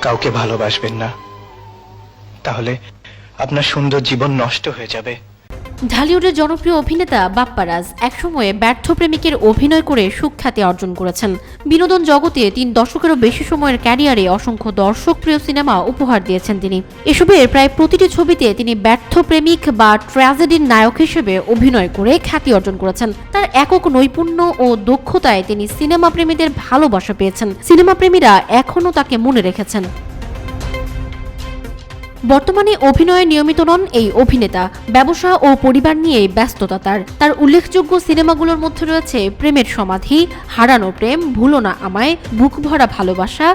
কাউকে ভালোবাসবেন না, তাহলে আপনার সুন্দর জীবন নষ্ট হয়ে যাবে। ঢালিউডের জনপ্রিয় অভিনেতা বাপ্পারাজ একসময়ে ব্যর্থ প্রেমিকের অভিনয় করে সুখ্যাতি অর্জন করেছেন। বিনোদন জগতে 3 দশকেরও বেশি সময়ের ক্যারিয়ারে অসংখ্য দর্শকপ্রিয় সিনেমা উপহার দিয়েছেন তিনি। এসবের প্রায় প্রতিটি ছবিতে তিনি ব্যর্থ প্রেমিক বা ট্র্যাজেডির নায়ক হিসেবে অভিনয় করে খ্যাতি অর্জন করেছেন। তার একক নৈপুণ্য ও দক্ষতায় তিনি সিনেমা প্রেমীদের ভালোবাসা পেয়েছেন। সিনেমা প্রেমীরা এখনও তাকে মনে রেখেছেন। বর্তমানে অভিনয়ে নিয়মিত নন এই অভিনেতা। ব্যবসা ও পরিবার নিয়ে ব্যস্ততা তার উল্লেখযোগ্য সিনেমাগুলোর মধ্যে রয়েছে প্রেমের সমাধি, হারানো প্রেম, ভুলো না আমায়, বুক ভরা ভালোবাসা,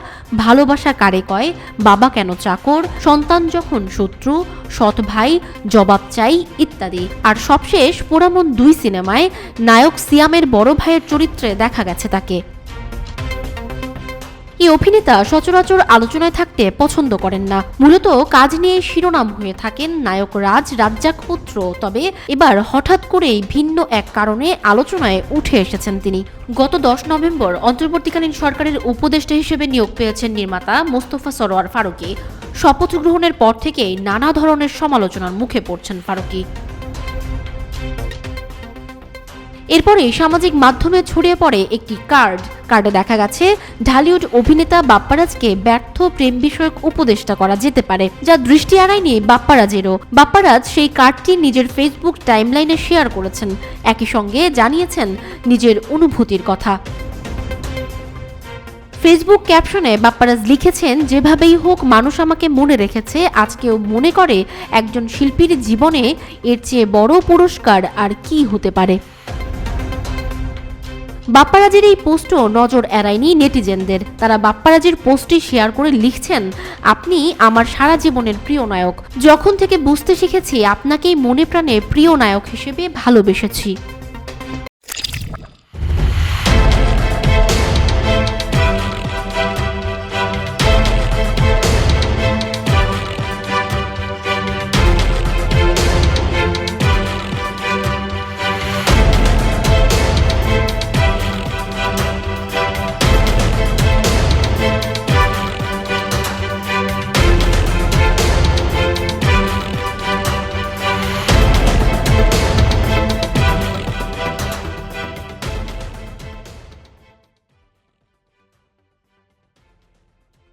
ভালোবাসা কারে কয়, বাবা কেন চাকর, সন্তান যখন শত্রু, সৎ ভাই, জবাব চাই ইত্যাদি। আর সবশেষ পোড়ামন 2 সিনেমায় নায়ক সিয়ামের বড় ভাইয়ের চরিত্রে দেখা গেছে তাকে। এই অভিনেতা সচরাচর আলোচনায় থাকতে পছন্দ করেন না। মূলত কাজ নিয়ে শিরোনাম হয়ে থাকেন নায়ক রাজ্জাক পুত্র। তবে এবার হঠাৎ করেই ভিন্ন এক কারণে আলোচনায় উঠে এসেছেন তিনি। গত 10 নভেম্বর অন্তর্বর্তীকালীন সরকারের উপদেষ্টা হিসেবে নিয়োগ পেয়েছেন নির্মাতা মোস্তফা সরোয়ার ফারুকী। শপথ গ্রহণের পর থেকেই নানা ধরনের সমালোচনার মুখে পড়ছেন ফারুকী। এরপরে সামাজিক মাধ্যমে ছড়িয়ে পড়ে একটি কার্ডে দেখা গেছে ঢালিউড অভিনেতা বাপ্পারাজকে ব্যর্থ প্রেম বিষয়ক উপদেষ্টা করা যেতে পারে, যা দৃষ্টি এড়ায়নি বাপ্পারাজেরও। বাপ্পারাজ সেই কার্ডটি নিজের ফেসবুক টাইমলাইনে শেয়ার করেছেন, একই সঙ্গে জানিয়েছেন নিজের অনুভূতির কথা। ফেসবুক ক্যাপশনে বাপ্পারাজ লিখেছেন, যেভাবেই হোক মানুষ আমাকে মনে রেখেছে, আজকেও মনে করে একজন শিল্পীর জীবনে এর চেয়ে বড় পুরস্কার আর কি হতে পারে। বাপ্পারাজের এই পোস্টও নজর এড়ায়নি নেটিজেনদের। তারা বাপ্পারাজের পোস্টটি শেয়ার করে লিখছেন, আপনি আমার সারা জীবনের প্রিয় নায়ক। যখন থেকে বুঝতে শিখেছি আপনাকেই মনে প্রাণে প্রিয় নায়ক হিসেবে ভালোবেসেছি।